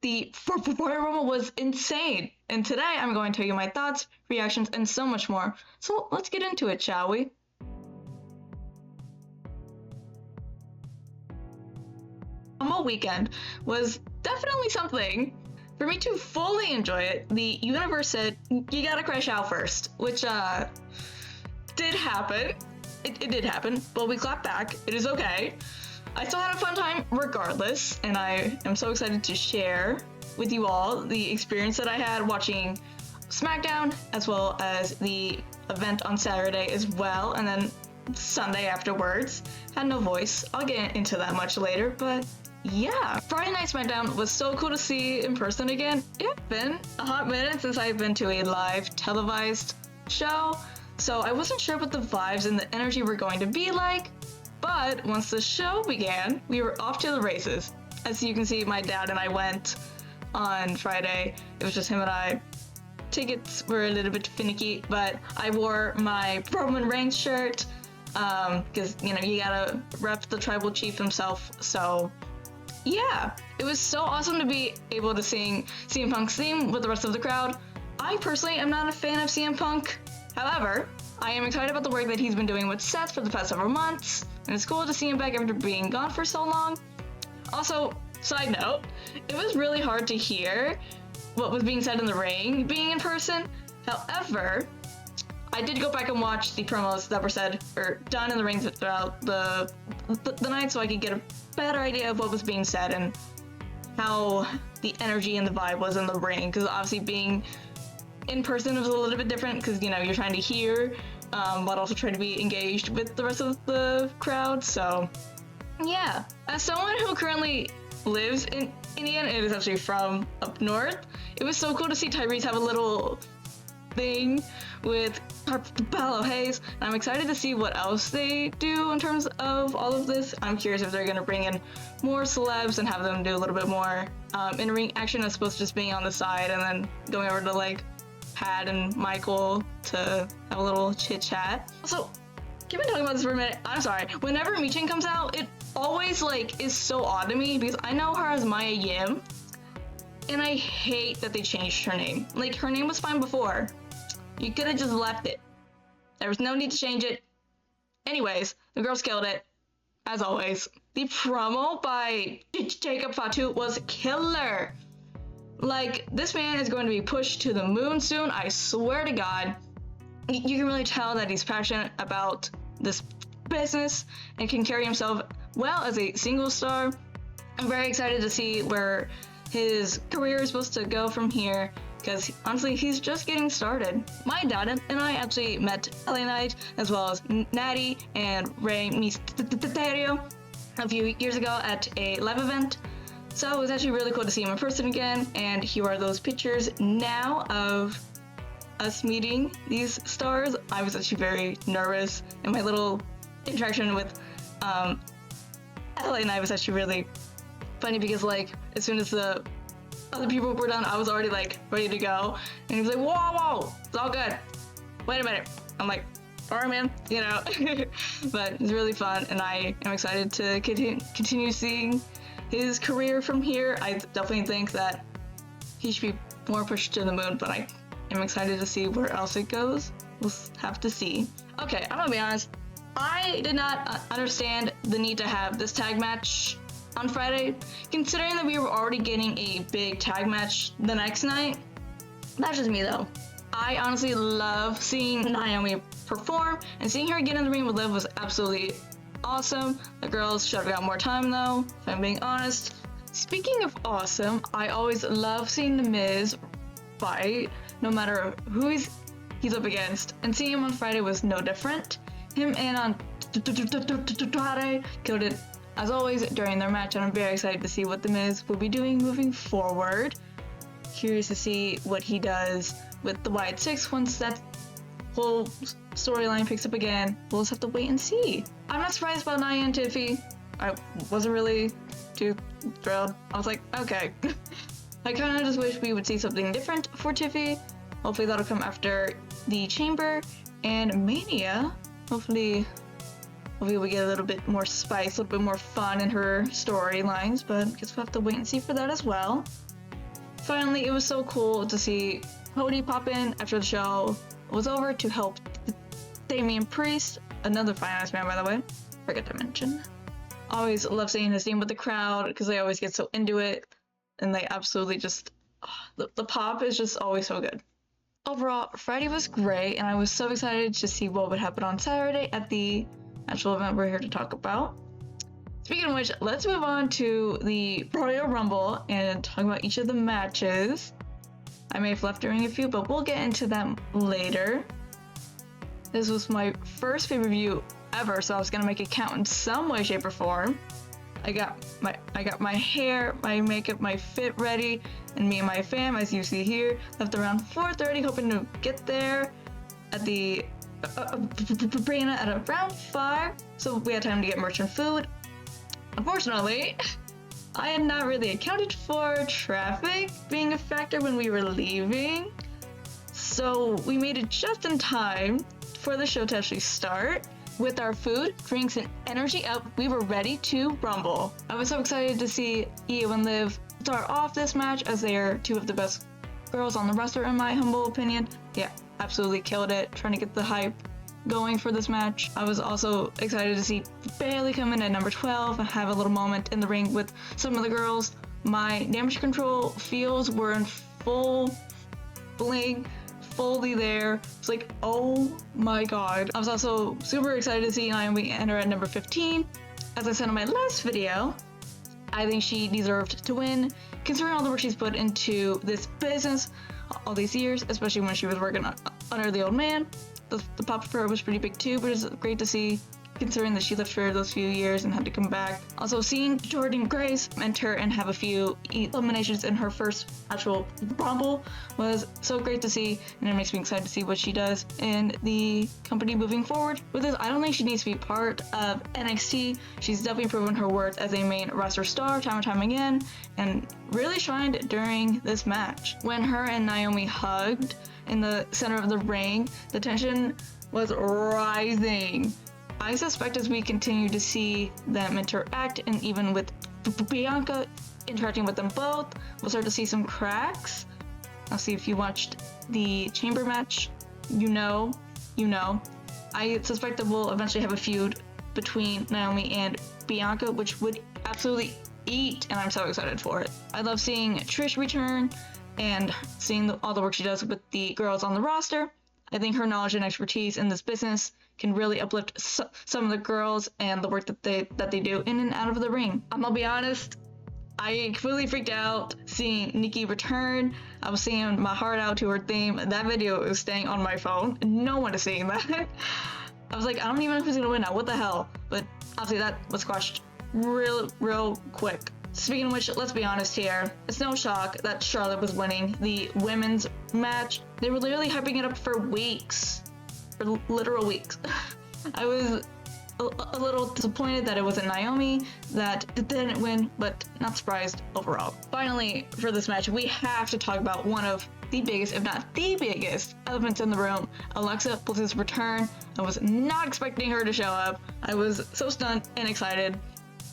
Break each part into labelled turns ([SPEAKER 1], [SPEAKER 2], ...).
[SPEAKER 1] The Royal Rumble was insane, and today I'm going to tell you my thoughts, reactions, and so much more. So let's get into it, shall we? Rumble weekend was definitely something. For me to fully enjoy it, the universe said, you gotta crash out first, which did happen. It did happen, but we clapped back. It is okay. I still had a fun time regardless, and I am so excited to share with you all the experience that I had watching SmackDown, as well as the event on Saturday as well, and then Sunday afterwards. Had no voice. I'll get into that much later, but yeah. Friday Night SmackDown was so cool to see in person again. It's been a hot minute since I've been to a live televised show, so I wasn't sure what the vibes and the energy were going to be like. But once the show began, we were off to the races. As you can see, my dad and I went on Friday. It was just him and I. Tickets were a little bit finicky, but I wore my Roman Reigns shirt because, you know, you gotta rep the tribal chief himself. So yeah, it was so awesome to be able to sing CM Punk's theme with the rest of the crowd. I personally am not a fan of CM Punk. However, I am excited about the work that he's been doing with Seth for the past several months, and it's cool to see him back after being gone for so long. Also, side note, it was really hard to hear what was being said in the ring being in person. However, I did go back and watch the promos that were said or done in the ring throughout the night, so I could get a better idea of what was being said and how the energy and the vibe was in the ring, because obviously being in person was a little bit different because, you know, you're trying to hear but also trying to be engaged with the rest of the crowd. So yeah, as someone who currently lives in Indiana and is actually from up north, it was so cool to see Tyrese have a little thing with Paolo Hayes, and I'm excited to see what else they do in terms of all of this. I'm curious if they're going to bring in more celebs and have them do a little bit more in-ring action as opposed to just being on the side and then going over to like Pat and Michael to have a little chit chat. Also, keep on talking about this for a minute. I'm sorry. Whenever Michin comes out, it always like is so odd to me because I know her as Maya Yim, and I hate that they changed her name. Like, her name was fine before. You could have just left it. There was no need to change it. Anyways, the girls killed it, as always. The promo by Jacob Fatu was killer. Like, this man is going to be pushed to the moon soon, I swear to God. You can really tell that he's passionate about this business and can carry himself well as a single star. I'm very excited to see where his career is supposed to go from here, because honestly, he's just getting started. My dad and I actually met LA Knight as well as Natty and Rey Mysterio a few years ago at a live event. So it was actually really cool to see him in person again, and here are those pictures now of us meeting these stars. I was actually very nervous, and my little interaction with LA Knight was actually really funny because, like, as soon as the other people were done, I was already like ready to go, and he was like, whoa, it's all good, wait a minute. I'm like, all right, man, you know. But it's really fun, and I am excited to continue seeing his career from here. I definitely think that he should be more pushed to the moon, but I am excited to see where else it goes. We'll have to see. Okay, I'm gonna be honest, I did not understand the need to have this tag match on Friday, considering that we were already getting a big tag match the next night. That's just me though. I honestly love seeing Naomi perform, and seeing her get in the ring with Liv was absolutely awesome. The girls should have got more time though, if I'm being honest. Speaking of awesome, I always love seeing The Miz fight, no matter who he's up against, and seeing him on Friday was no different. Him and Andrade killed it as always during their match, and I'm very excited to see what The Miz will be doing moving forward. Curious to see what he does with the Wyatt Six once that whole storyline picks up again. We'll just have to wait and see. I'm not surprised about Nia and Tiffy. I wasn't really too thrilled. I was like, okay. I kind of just wish we would see something different for Tiffy. Hopefully that'll come after the Chamber and Mania. Hopefully we get a little bit more spice, a little bit more fun in her storylines, but I guess we'll have to wait and see for that as well. Finally, it was so cool to see Cody pop in after the show was over to help Damian Priest, another fine-ass man, by the way. Forgot to mention. Always love seeing his team with the crowd because they always get so into it, and they absolutely just the pop is just always so good. Overall, Friday was great, and I was so excited to see what would happen on Saturday at the actual event we're here to talk about. Speaking of which, let's move on to the Royal Rumble and talk about each of the matches. I may have left during a few, but we'll get into them later. This was my first pay-per-view ever, so I was gonna make it count in some way, shape, or form. I got my hair, my makeup, my fit ready, and me and my fam, as you see here, left around 4:30, hoping to get there at the arena at around 5, so we had time to get merch and food. Unfortunately, I had not really accounted for traffic being a factor when we were leaving, so we made it just in time for the show to actually start. With our food, drinks, and energy up, we were ready to rumble. I was so excited to see Io and Liv start off this match, as they are two of the best girls on the roster in my humble opinion. Yeah, absolutely killed it, trying to get the hype going for this match. I was also excited to see Bailey come in at number 12 and have a little moment in the ring with some of the girls. My damage control feels were in full bling. Fully there. It's like, oh my god. I was also super excited to see Naomi enter at number 15. As I said in my last video, I think she deserved to win, considering all the work she's put into this business all these years, especially when she was working under the old man. The pop for her was pretty big too, but it's great to see, considering that she left for those few years and had to come back. Also, seeing Jordan Grace enter and have a few eliminations in her first actual Rumble was so great to see, and it makes me excited to see what she does in the company moving forward. With this, I don't think she needs to be part of NXT. She's definitely proven her worth as a main roster star time and time again, and really shined during this match. When her and Naomi hugged in the center of the ring, the tension was rising. I suspect as we continue to see them interact, and even with Bianca interacting with them both, we'll start to see some cracks. I'll see if you watched the chamber match, you know. I suspect that we'll eventually have a feud between Naomi and Bianca, which would absolutely eat, and I'm so excited for it. I love seeing Trish return and seeing all the work she does with the girls on the roster. I think her knowledge and expertise in this business can really uplift some of the girls and the work that they do in and out of the ring. I'm gonna be honest, I completely freaked out seeing Nikki return. I was singing my heart out to her theme. That video is staying on my phone. No one is seeing that. I was like, I don't even know who's gonna win now. What the hell? But obviously that was squashed real quick. Speaking of which, let's be honest here. It's no shock that Charlotte was winning the women's match. They were literally hyping it up for weeks. For literal weeks. I was a little disappointed that it wasn't Naomi that didn't win, but not surprised overall. Finally, for this match, we have to talk about one of the biggest, if not the biggest, elephants in the room, Alexa Bliss's return. I was not expecting her to show up. I was so stunned and excited,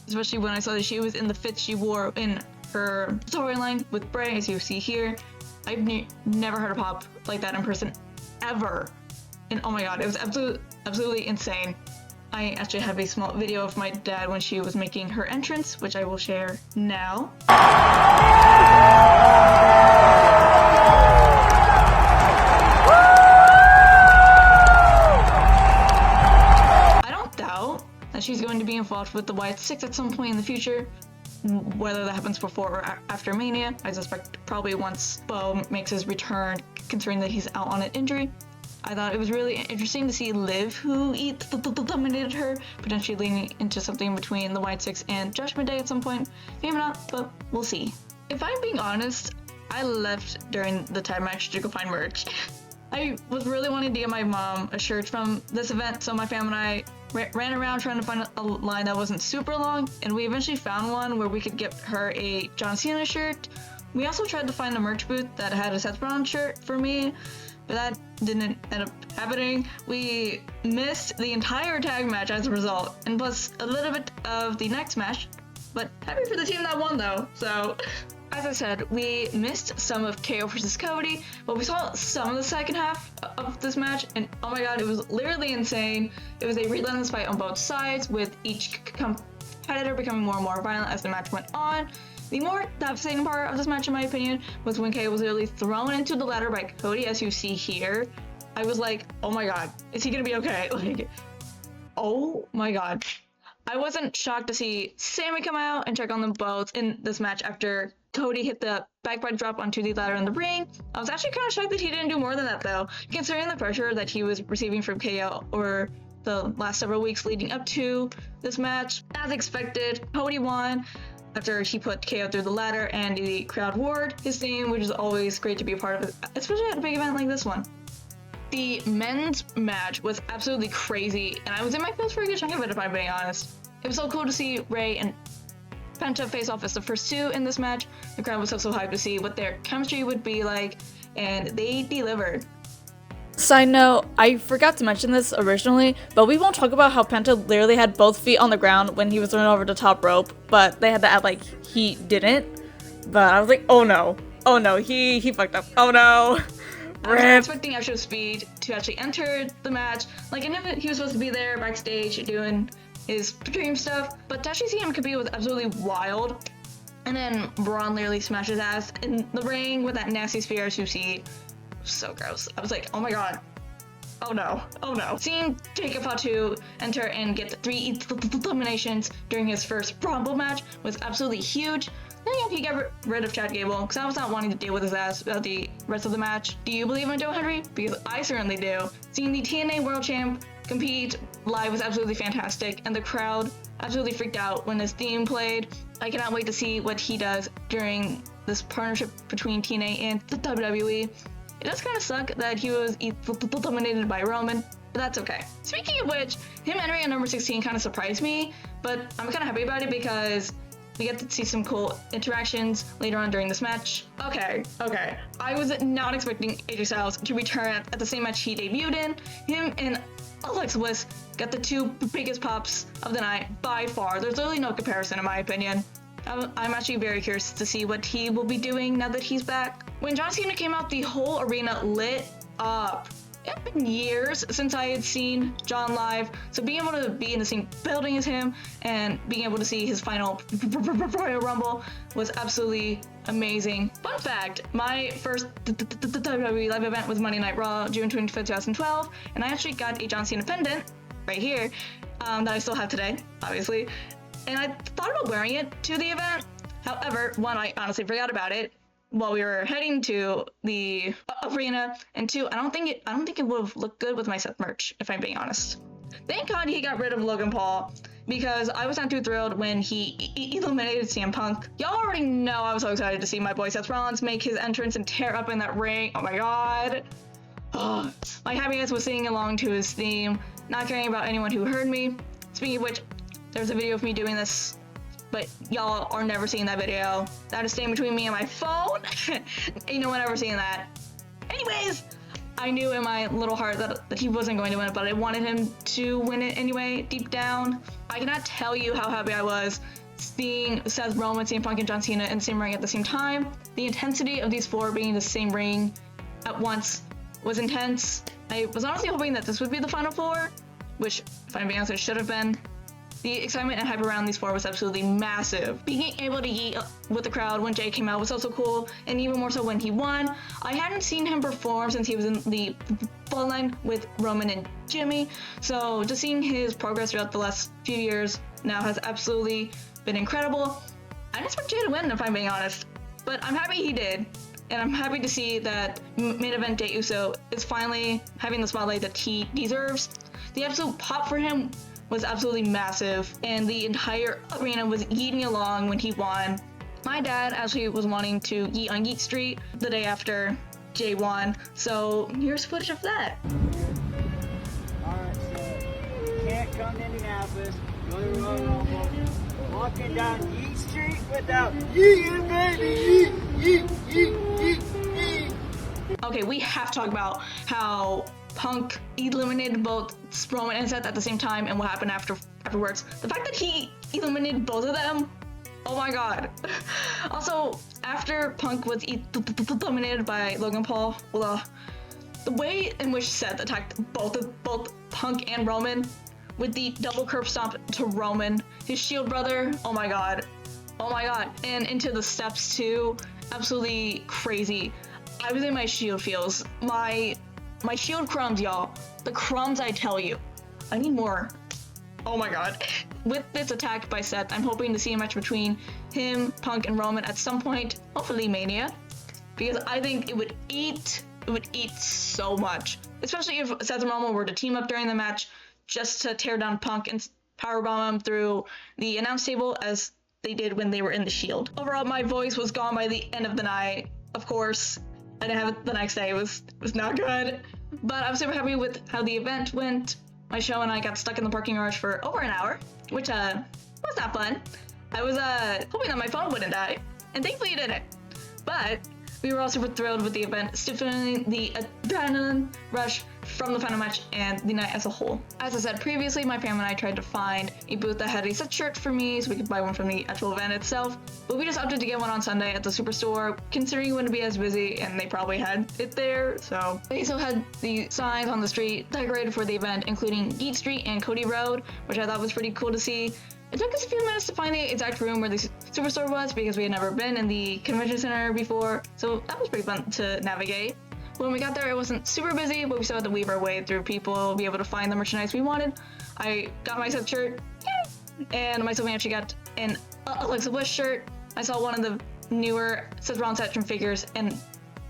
[SPEAKER 1] especially when I saw that she was in the fits she wore in her storyline with Bray, as you see here. I've never heard a pop like that in person, ever. And oh my god, it was absolutely insane. I actually have a small video of my dad when she was making her entrance, which I will share now. I don't doubt that she's going to be involved with the Wyatt Six at some point in the future. Whether that happens before or after Mania, I suspect probably once Bo makes his return, considering that he's out on an injury. I thought it was really interesting to see Liv, who dominated her, potentially leading into something between the Wyatt Six and Judgment Day at some point. Maybe not, but we'll see. If I'm being honest, I left during the tag match to go find merch. I was really wanting to get my mom a shirt from this event, so my fam and I ran around trying to find a line that wasn't super long, and we eventually found one where we could get her a John Cena shirt. We also tried to find a merch booth that had a Seth Rollins shirt for me, but that didn't end up happening. We missed the entire tag match as a result, and plus a little bit of the next match, but happy for the team that won though, so as I said, we missed some of KO versus Cody, but we saw some of the second half of this match, and oh my god, it was literally insane. It was a relentless fight on both sides, with each competitor becoming more and more violent as the match went on. The more devastating part of this match, in my opinion, was when KO was literally thrown into the ladder by Cody, as you see here. I was like, oh my god, is he gonna be okay? Like, oh my god. I wasn't shocked to see Sammy come out and check on them both in this match after Cody hit the backbite drop onto the ladder in the ring. I was actually kind of shocked that he didn't do more than that though, considering the pressure that he was receiving from KO over the last several weeks leading up to this match. As expected, Cody won after he put KO through the ladder and the crowd roared his name, which is always great to be a part of, especially at a big event like this one. The men's match was absolutely crazy, and I was in my feels for a good chunk of it, if I'm being honest. It was so cool to see Ray and Penta face off as the first two in this match. The crowd was so hyped to see what their chemistry would be like, and they delivered.
[SPEAKER 2] Side note, I forgot to mention this originally, but we won't talk about how Penta literally had both feet on the ground when he was thrown over the top rope, but they had to act like he didn't. But I was like, oh no, he fucked up, oh no.
[SPEAKER 1] I was expecting actual speed to actually enter the match. Like, I knew that he was supposed to be there backstage doing his dream stuff, but to actually see him compete was absolutely wild. And then Braun literally smashed his ass in the ring with that nasty spear, as you see. So gross. I was like, oh my god. Oh no. Oh no. Seeing Jacob Fatu enter and get 3 eliminations during his first Rumble match was absolutely huge. Then he got rid of Chad Gable, because I was not wanting to deal with his ass about the rest of the match. Do you believe in Joe Hendry? Because I certainly do. Seeing the TNA World Champ compete live was absolutely fantastic, and the crowd absolutely freaked out when his theme played. I cannot wait to see what he does during this partnership between TNA and the WWE. It does kind of suck that he was eliminated by Roman, but that's okay. Speaking of which, him entering at number 16 kind of surprised me, but I'm kind of happy about it because we get to see some cool interactions later on during this match. Okay. I was not expecting AJ Styles to return at the same match he debuted in. Him and Alexa Bliss got the 2 biggest pops of the night by far. There's literally no comparison in my opinion. I'm actually very curious to see what he will be doing now that he's back. When John Cena came out, the whole arena lit up. It had been years since I had seen John live, so being able to be in the same building as him and being able to see his final Royal Rumble was absolutely amazing. Fun fact, my first WWE live event was Monday Night Raw, June 25th, 2012, and I actually got a John Cena pendant right here that I still have today, obviously, and I thought about wearing it to the event. However, one, I honestly forgot about it while we were heading to the arena, and 2, I don't think it would have looked good with my Seth merch, if I'm being honest. Thank God he got rid of Logan Paul, because I was not too thrilled when he eliminated CM Punk. Y'all already know I was so excited to see my boy Seth Rollins make his entrance and tear up in that ring. Oh my god. Oh, my happiness was singing along to his theme, not caring about anyone who heard me. Speaking of which, there's a video of me doing this, but y'all are never seeing that video. That is staying between me and my phone. Ain't no one ever seeing that. Anyways, I knew in my little heart that he wasn't going to win it, but I wanted him to win it anyway, deep down. I cannot tell you how happy I was seeing Seth Rollins, CM Punk, and John Cena in the same ring at the same time. The intensity of these 4 being in the same ring at once was intense. I was honestly hoping that this would be the final 4, which, if I'm being honest, it should have been. The excitement and hype around these 4 was absolutely massive. Being able to yeet with the crowd when Jay came out was also cool, and even more so when he won. I hadn't seen him perform since he was in the bloodline with Roman and Jimmy, so just seeing his progress throughout the last few years now has absolutely been incredible. I didn't expect Jay to win, if I'm being honest, but I'm happy he did. And I'm happy to see that main event Jey Uso is finally having the spotlight that he deserves. The absolute pop for him was absolutely massive, and the entire arena was yeeting along when he won. My dad actually was wanting to yeet on Yeet Street the day after Jay won, so here's footage of that.
[SPEAKER 3] Alright, so you can't come to Indianapolis, go to Royal Rumble, walking down Yeet Street without yeeting, baby, yeet, yeet, yeet, yeet.
[SPEAKER 1] Okay, we have to talk about how Punk eliminated both Roman and Seth at the same time and what happened afterwards. The fact that he eliminated both of them, oh my god. Also, after Punk was eliminated by Logan Paul, the way in which Seth attacked both Punk and Roman with the double curb stomp to Roman, his Shield brother, oh my god, and into the steps too, absolutely crazy. I was in my Shield feels, my Shield crumbs, y'all, the crumbs I tell you, I need more. Oh my god. With this attack by Seth, I'm hoping to see a match between him, Punk, and Roman at some point, hopefully Mania, because I think it would eat so much, especially if Seth and Roman were to team up during the match just to tear down Punk and powerbomb him through the announce table as they did when they were in the Shield. Overall, my voice was gone by the end of the night. Of course, I didn't have it the next day. It was not good, but I'm super happy with how the event went. My show and I got stuck in the parking garage for over an hour, which was not fun. I was hoping that my phone wouldn't die, and thankfully it didn't. But we were all super thrilled with the event, stifling the adrenaline rush from the final match and the night as a whole. As I said previously, my family and I tried to find a booth that had a set shirt for me so we could buy one from the actual event itself, but we just opted to get one on Sunday at the Superstore, considering it wouldn't be as busy and they probably had it there, so. They also had the signs on the street decorated for the event, including Geet Street and Cody Road, which I thought was pretty cool to see. It took us a few minutes to find the exact room where the Superstore was because we had never been in the convention center before, so that was pretty fun to navigate. When we got there, it wasn't super busy, but we still had to weave our way through people, be able to find the merchandise we wanted. I got my Seth shirt, yay! And my Sylvania actually got an Alexa Bliss shirt. I saw one of the newer Seth Rollins action figures, and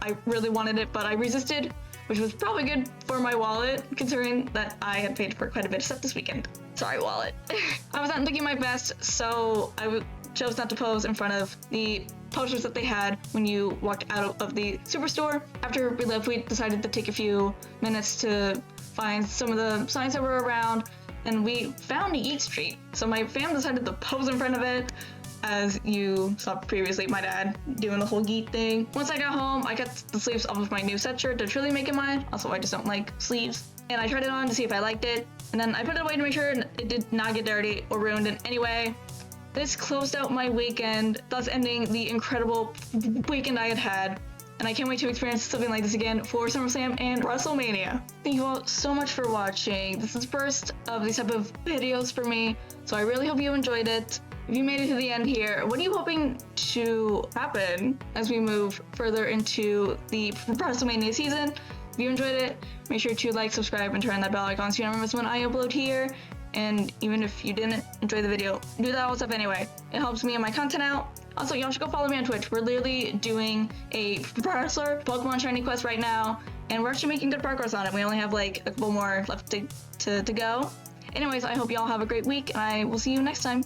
[SPEAKER 1] I really wanted it, but I resisted, which was probably good for my wallet, considering that I had paid for quite a bit of stuff this weekend. Sorry, wallet. I was not looking my best, so I chose not to pose in front of the posters that they had when you walked out of the Superstore. After we left, we decided to take a few minutes to find some of the signs that were around, and we found Geet Street. So my fam decided to pose in front of it, as you saw previously, my dad doing the whole Geet thing. Once I got home, I cut the sleeves off of my new set shirt to truly make it mine. Also, I just don't like sleeves. And I tried it on to see if I liked it, and then I put it away to make sure it did not get dirty or ruined in any way. This closed out my weekend, thus ending the incredible weekend I had, and I can't wait to experience something like this again for SummerSlam and WrestleMania. Thank you all so much for watching. This is the first of these type of videos for me, so I really hope you enjoyed it. If you made it to the end here, what are you hoping to happen as we move further into the WrestleMania season? If you enjoyed it, make sure to like, subscribe, and turn on that bell icon so you never miss when I upload here. And even if you didn't enjoy the video, do that all stuff anyway. It helps me and my content out. Also, y'all should go follow me on Twitch. We're literally doing a wrestler Pokemon Shiny Quest right now, and we're actually making good progress on it. We only have like a couple more left to go. Anyways, I hope y'all have a great week, and I will see you next time.